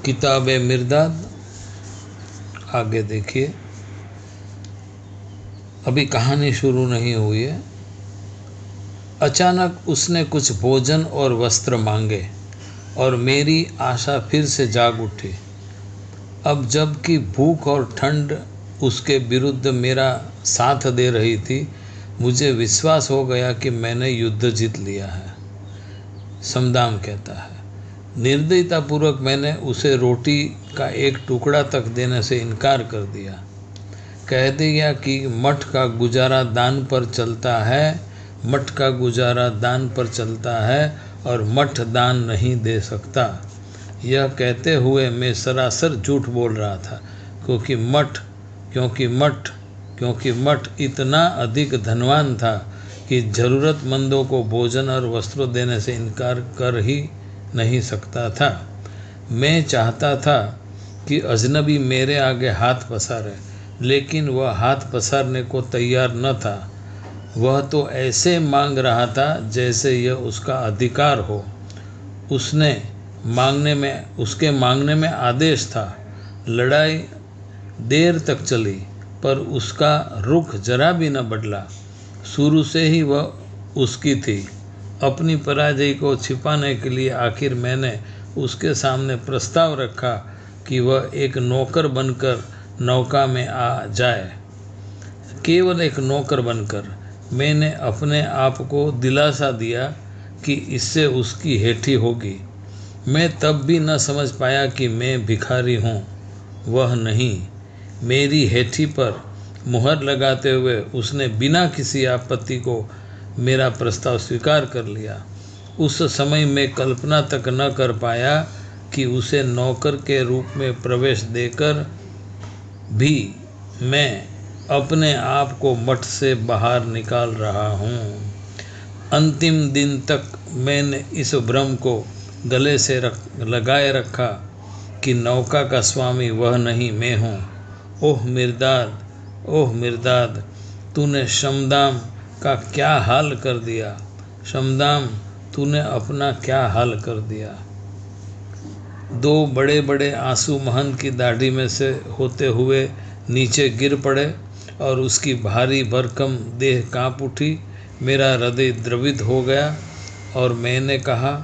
किताब मिर्दाद। आगे देखिए, अभी कहानी शुरू नहीं हुई है। अचानक उसने कुछ भोजन और वस्त्र मांगे और मेरी आशा फिर से जाग उठी। अब जबकि भूख और ठंड उसके विरुद्ध मेरा साथ दे रही थी, मुझे विश्वास हो गया कि मैंने युद्ध जीत लिया है। समदाम कहता है, निर्दयतापूर्वक मैंने उसे रोटी का एक टुकड़ा तक देने से इनकार कर दिया। कह दिया कि मठ का गुजारा दान पर चलता है, मठ का गुजारा दान पर चलता है और मठ दान नहीं दे सकता। यह कहते हुए मैं सरासर झूठ बोल रहा था, क्योंकि मठ इतना अधिक धनवान था कि ज़रूरतमंदों को भोजन और वस्त्र देने से इनकार कर ही नहीं सकता था। मैं चाहता था कि अजनबी मेरे आगे हाथ पसारे, लेकिन वह हाथ पसारने को तैयार न था। वह तो ऐसे मांग रहा था जैसे यह उसका अधिकार हो। उसके मांगने में आदेश था। लड़ाई देर तक चली, पर उसका रुख जरा भी न बदला। शुरू से ही वह उसकी थी। अपनी पराजय को छिपाने के लिए आखिर मैंने उसके सामने प्रस्ताव रखा कि वह एक नौकर बनकर नौका में आ जाए। केवल एक नौकर बनकर। मैंने अपने आप को दिलासा दिया कि इससे उसकी हेठी होगी। मैं तब भी न समझ पाया कि मैं भिखारी हूँ, वह नहीं। मेरी हेठी पर मुहर लगाते हुए उसने बिना किसी आपत्ति को मेरा प्रस्ताव स्वीकार कर लिया। उस समय मैं कल्पना तक न कर पाया कि उसे नौकर के रूप में प्रवेश देकर भी मैं अपने आप को मठ से बाहर निकाल रहा हूँ। अंतिम दिन तक मैंने इस भ्रम को गले से लगाए रखा कि नौका का स्वामी वह नहीं, मैं हूँ। ओह मिर्दाद, तूने शमदाम का क्या हाल कर दिया। शमदाम, तूने अपना क्या हाल कर दिया। दो बड़े बड़े आंसू महंत की दाढ़ी में से होते हुए नीचे गिर पड़े और उसकी भारी भरकम देह कांप उठी। मेरा हृदय द्रवित हो गया और मैंने कहा,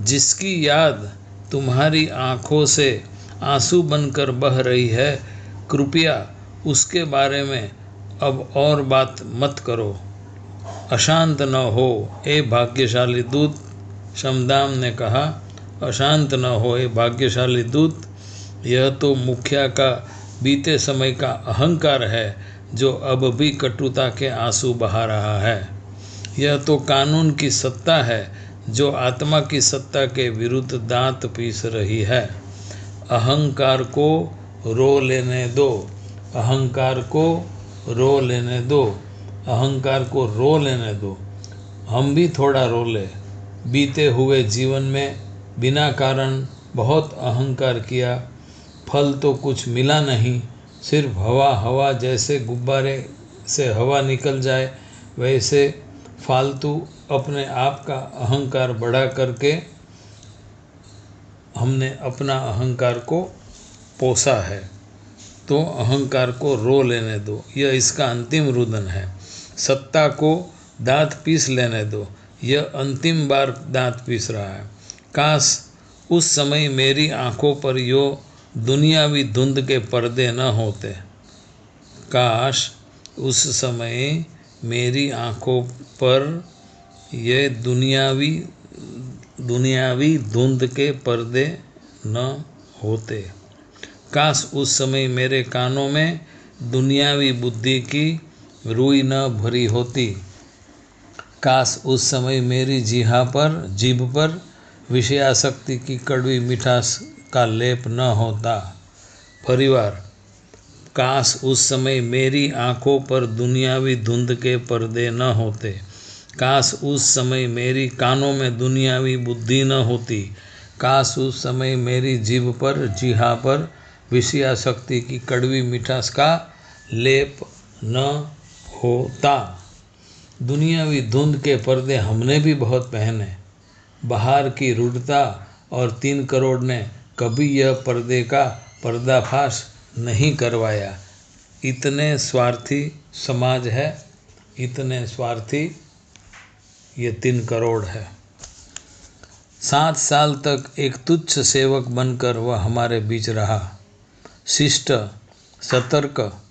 जिसकी याद तुम्हारी आँखों से आंसू बनकर बह रही है, कृपया उसके बारे में अब और बात मत करो। अशांत न हो ए भाग्यशाली दूत, शमदाम ने कहा। अशांत न हो ए भाग्यशाली दूत, यह तो मुखिया का बीते समय का अहंकार है जो अब भी कटुता के आंसू बहा रहा है। यह तो कानून की सत्ता है जो आत्मा की सत्ता के विरुद्ध दांत पीस रही है। अहंकार को रो लेने दो, अहंकार को रो लेने दो, अहंकार को रो लेने दो। हम भी थोड़ा रो ले। बीते हुए जीवन में बिना कारण बहुत अहंकार किया, फल तो कुछ मिला नहीं। सिर्फ हवा जैसे गुब्बारे से हवा निकल जाए, वैसे फालतू अपने आप का अहंकार बढ़ा करके हमने अपना अहंकार को पोसा है। तो अहंकार को रो लेने दो, यह इसका अंतिम रुदन है। सत्ता को दांत पीस लेने दो, यह अंतिम बार दांत पीस रहा है। काश उस समय मेरी आंखों पर यो दुनियावी धुंध के पर्दे न होते। काश उस समय मेरी आंखों पर ये दुनियावी धुंध के पर्दे न होते। काश उस समय मेरे कानों में दुनियावी बुद्धि की रुई न भरी होती। काश उस समय मेरी जीभ पर विषयासक्ति की कड़वी मिठास का लेप न होता। परिवार, काश उस समय मेरी आंखों पर दुनियावी धुंध के पर्दे न होते। काश उस समय मेरी कानों में दुनियावी बुद्धि न होती। काश उस समय मेरी जीभ पर विषयासक्ति की कड़वी मिठास का लेप न होता। दुनियावी धुंध के पर्दे हमने भी बहुत पहने। बाहर की रूढ़ता और 3 करोड़ ने कभी यह पर्दे का पर्दाफाश नहीं करवाया। इतने स्वार्थी समाज है, इतने स्वार्थी ये 3 करोड़ है। 7 साल तक एक तुच्छ सेवक बनकर वह हमारे बीच रहा। शिष्ट, सतर्क,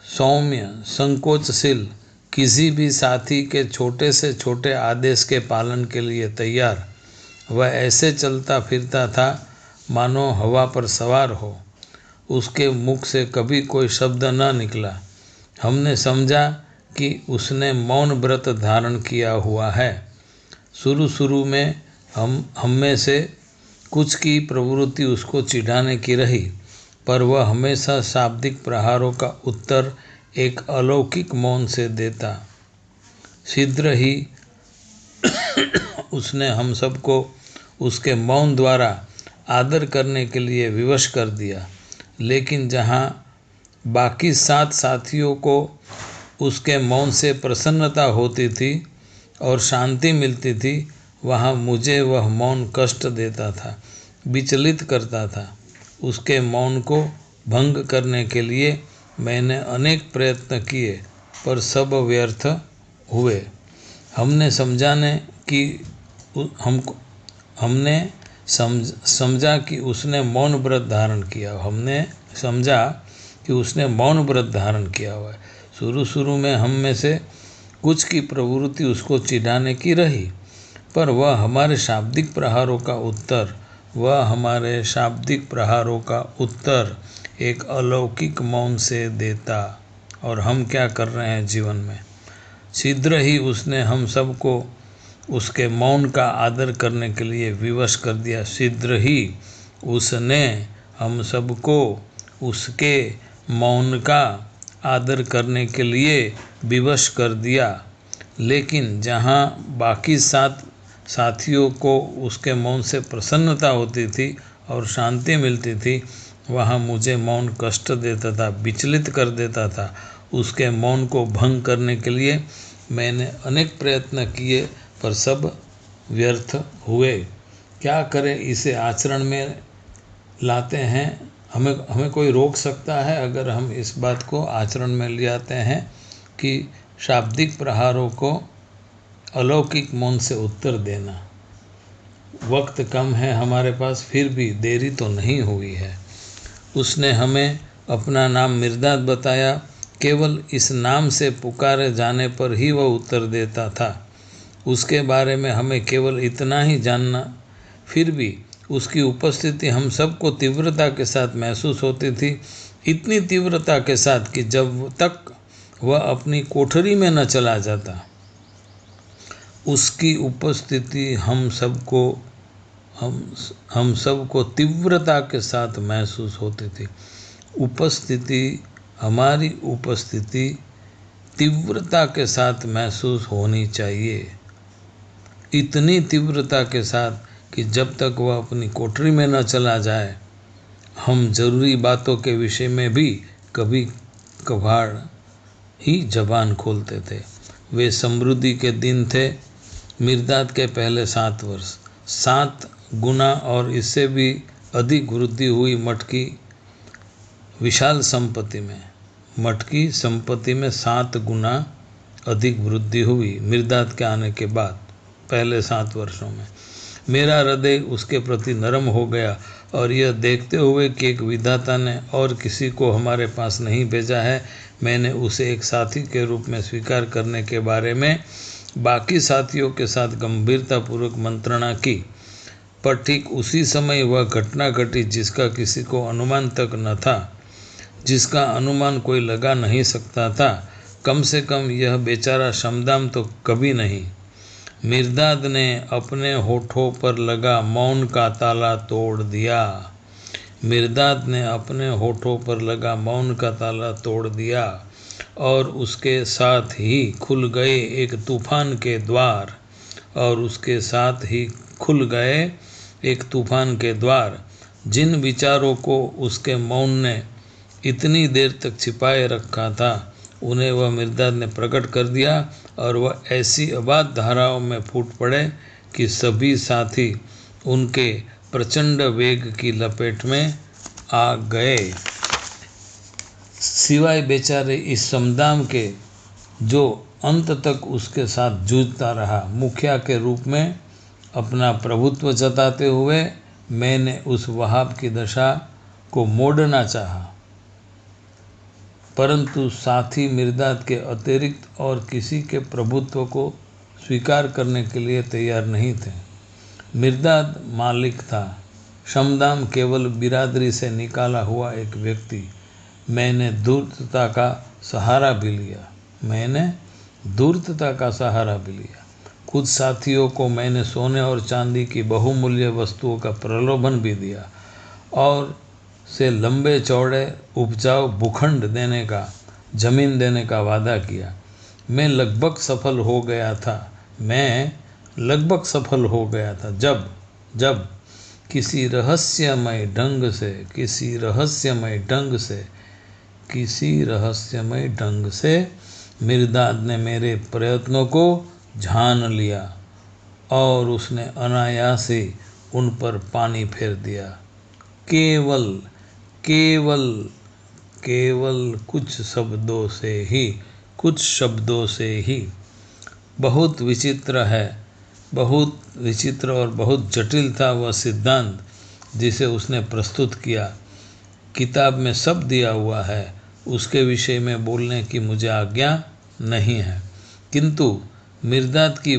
सौम्य, संकोचशील, किसी भी साथी के छोटे से छोटे आदेश के पालन के लिए तैयार। वह ऐसे चलता फिरता था मानो हवा पर सवार हो। उसके मुख से कभी कोई शब्द न निकला। हमने समझा कि उसने मौन व्रत धारण किया हुआ है। शुरू में हम में से कुछ की प्रवृत्ति उसको चिढ़ाने की रही, पर वह हमेशा शाब्दिक प्रहारों का उत्तर एक अलौकिक मौन से देता। शीघ्र ही उसने हम सबको उसके मौन द्वारा आदर करने के लिए विवश कर दिया। लेकिन जहाँ बाकी 7 साथियों को उसके मौन से प्रसन्नता होती थी और शांति मिलती थी, वहाँ मुझे वह मौन कष्ट देता था, विचलित करता था। उसके मौन को भंग करने के लिए मैंने अनेक प्रयत्न किए, पर सब व्यर्थ हुए। हमने समझा कि उसने मौन व्रत धारण किया। हमने समझा कि उसने मौन व्रत धारण किया हुआ है। शुरू में हम में से कुछ की प्रवृत्ति उसको चिढ़ाने की रही, पर वह हमारे शाब्दिक प्रहारों का उत्तर एक अलौकिक मौन से देता। और हम क्या कर रहे हैं जीवन में? शीघ्र ही उसने हम सबको उसके मौन का आदर करने के लिए विवश कर दिया। शीघ्र ही उसने हम सबको उसके मौन का आदर करने के लिए विवश कर दिया। लेकिन जहाँ बाकी 7 साथियों को उसके मौन से प्रसन्नता होती थी और शांति मिलती थी, वहाँ मुझे मौन कष्ट देता था, विचलित कर देता था। उसके मौन को भंग करने के लिए मैंने अनेक प्रयत्न किए, पर सब व्यर्थ हुए। क्या करें? इसे आचरण में लाते हैं। हमें कोई रोक सकता है अगर हम इस बात को आचरण में ले आते हैं कि शाब्दिक प्रहारों को अलौकिक मौन से उत्तर देना। वक्त कम है हमारे पास, फिर भी देरी तो नहीं हुई है। उसने हमें अपना नाम मिर्दाद बताया। केवल इस नाम से पुकारे जाने पर ही वह उत्तर देता था। उसके बारे में हमें केवल इतना ही जानना, फिर भी उसकी उपस्थिति हम सबको तीव्रता के साथ महसूस होती थी। इतनी तीव्रता के साथ कि जब तक वह अपनी कोठरी में न चला जाता, उसकी उपस्थिति हम सबको तीव्रता के साथ महसूस होती थी। हमारी उपस्थिति तीव्रता के साथ महसूस होनी चाहिए। इतनी तीव्रता के साथ कि जब तक वह अपनी कोठरी में न चला जाए, हम जरूरी बातों के विषय में भी कभी कभार ही जबान खोलते थे। वे समृद्धि के दिन थे। मिर्दाद के पहले 7 वर्ष 7 गुना और इससे भी अधिक वृद्धि हुई मठ की विशाल संपत्ति में। मठ की संपत्ति में 7 गुना अधिक वृद्धि हुई मिर्दाद के आने के बाद। पहले 7 वर्षों में मेरा हृदय उसके प्रति नरम हो गया, और यह देखते हुए कि एक विधाता ने और किसी को हमारे पास नहीं भेजा है, मैंने उसे एक साथी के रूप में स्वीकार करने के बारे में बाकी साथियों के साथ गंभीरतापूर्वक मंत्रणा की। पर ठीक उसी समय वह घटना घटी जिसका किसी को अनुमान तक न था, जिसका अनुमान कोई लगा नहीं सकता था। कम से कम यह बेचारा शमदाम तो कभी नहीं। मिर्दाद ने अपने होठों पर लगा मौन का ताला तोड़ दिया। मिर्दाद ने अपने होठों पर लगा मौन का ताला तोड़ दिया, और उसके साथ ही खुल गए एक तूफान के द्वार। जिन विचारों को उसके मौन ने इतनी देर तक छिपाए रखा था, उन्हें वह मिर्दाद ने प्रकट कर दिया, और वह ऐसी अबाध धाराओं में फूट पड़े कि सभी साथी उनके प्रचंड वेग की लपेट में आ गए। सिवाय बेचारे इस समदाम के, जो अंत तक उसके साथ जूझता रहा। मुखिया के रूप में अपना प्रभुत्व जताते हुए मैंने उस वहाब की दशा को मोड़ना चाहा, परंतु साथी मिर्दाद के अतिरिक्त और किसी के प्रभुत्व को स्वीकार करने के लिए तैयार नहीं थे। मिर्दाद मालिक था, शमदाम केवल बिरादरी से निकाला हुआ एक व्यक्ति। मैंने धूर्तता का सहारा भी लिया। कुछ साथियों को मैंने सोने और चांदी की बहुमूल्य वस्तुओं का प्रलोभन भी दिया और से लंबे चौड़े उपजाऊ भूखंड देने का, जमीन देने का वादा किया। मैं लगभग सफल हो गया था जब किसी रहस्यमय ढंग से मिर्दाद ने मेरे प्रयत्नों को जान लिया और उसने अनायास ही उन पर पानी फेर दिया। केवल कुछ शब्दों से ही। बहुत विचित्र और बहुत जटिल था वह सिद्धांत जिसे उसने प्रस्तुत किया। किताब में सब दिया हुआ है, उसके विषय में बोलने की मुझे आज्ञा नहीं है, किंतु मिर्दाद की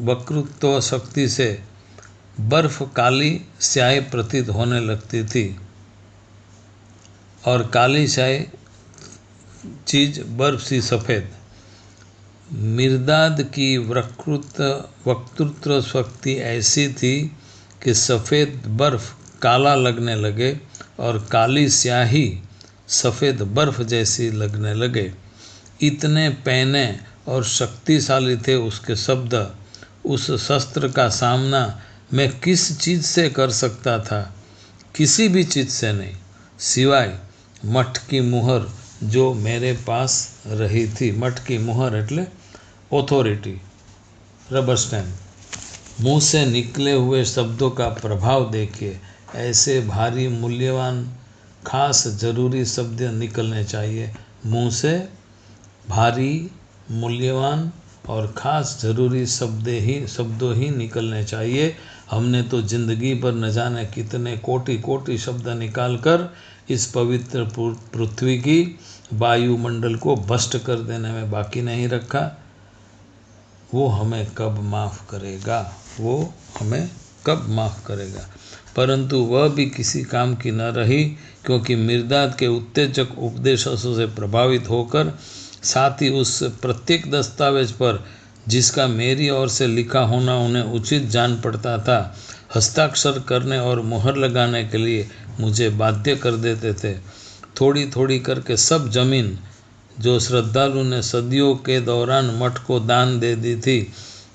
वक्तृत्व शक्ति से बर्फ काली स्याही प्रतीत होने लगती थी और काली स्याही चीज बर्फ सी सफ़ेद। मिर्दाद की वक्तृत्व शक्ति ऐसी थी कि सफ़ेद बर्फ काला लगने लगे और काली स्याही सफ़ेद बर्फ जैसी लगने लगे। इतने पैने और शक्तिशाली थे उसके शब्द। उस शस्त्र का सामना मैं किस चीज़ से कर सकता था? किसी भी चीज़ से नहीं, सिवाय मठ की मुहर जो मेरे पास रही थी। मठ की मुहर एटले ऑथोरिटी, रबर स्टैम्प। मुंह से निकले हुए शब्दों का प्रभाव देखिए। ऐसे भारी मूल्यवान खास जरूरी शब्द निकलने चाहिए। मुंह से भारी मूल्यवान और ख़ास ज़रूरी शब्दों ही निकलने चाहिए। हमने तो जिंदगी भर न जाने कितने कोटि शब्द निकालकर इस पवित्र पृथ्वी की वायुमंडल को भ्रष्ट कर देने में बाकी नहीं रखा। वो हमें कब माफ़ करेगा? परंतु वह भी किसी काम की न रही, क्योंकि मिर्दाद के उत्तेजक उपदेशों से प्रभावित होकर साथ ही उस प्रत्येक दस्तावेज पर जिसका मेरी ओर से लिखा होना उन्हें उचित जान पड़ता था, हस्ताक्षर करने और मुहर लगाने के लिए मुझे बाध्य कर देते थे। थोड़ी थोड़ी करके सब जमीन जो श्रद्धालु ने सदियों के दौरान मठ को दान दे दी थी,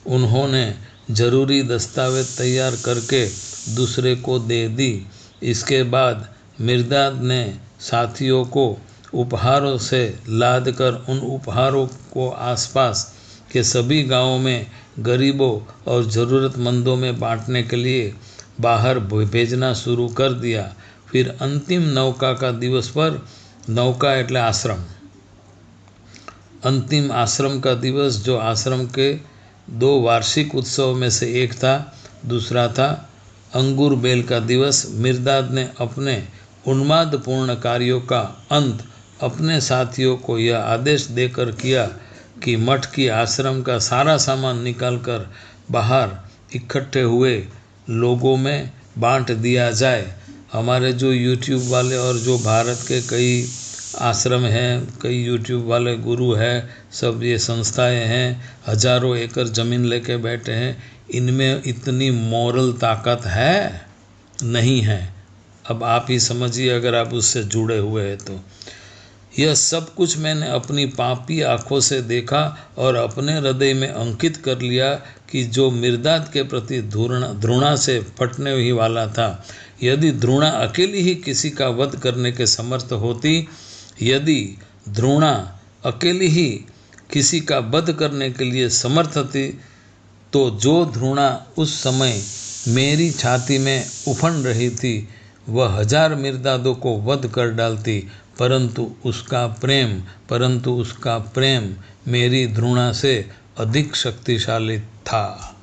उन्होंने जरूरी दस्तावेज तैयार करके दूसरे को दे दी। इसके बाद मिर्दाद ने साथियों को उपहारों से लाद कर उन उपहारों को आसपास के सभी गांवों में गरीबों और ज़रूरतमंदों में बांटने के लिए बाहर भेजना शुरू कर दिया। फिर अंतिम नौका का दिवस पर, नौका एटले आश्रम, अंतिम आश्रम का दिवस जो आश्रम के 2 वार्षिक उत्सव में से एक था, दूसरा था अंगूर बेल का दिवस। मिर्दाद ने अपने उन्मादपूर्ण कार्यों का अंत अपने साथियों को यह आदेश देकर किया कि मठ की आश्रम का सारा सामान निकालकर बाहर इकट्ठे हुए लोगों में बांट दिया जाए। हमारे जो यूट्यूब वाले और जो भारत के कई आश्रम हैं, कई यूट्यूब वाले गुरु हैं, सब ये संस्थाएं हैं, हजारों एकड़ ज़मीन लेके बैठे हैं, इनमें इतनी मॉरल ताकत है? नहीं है। अब आप ही समझिए अगर आप उससे जुड़े हुए हैं तो। यह सब कुछ मैंने अपनी पापी आँखों से देखा और अपने हृदय में अंकित कर लिया कि जो मिर्दाद के प्रति द्रोणा से फटने ही वाला था, यदि द्रोणा अकेली ही किसी का वध करने के समर्थ होती, यदि द्रोणा अकेली ही किसी का वध करने के लिए समर्थ थी, तो जो द्रोणा उस समय मेरी छाती में उफन रही थी। वह 1000 मिर्दादों को वध कर डालती, परंतु उसका प्रेम मेरी घृणा से अधिक शक्तिशाली था।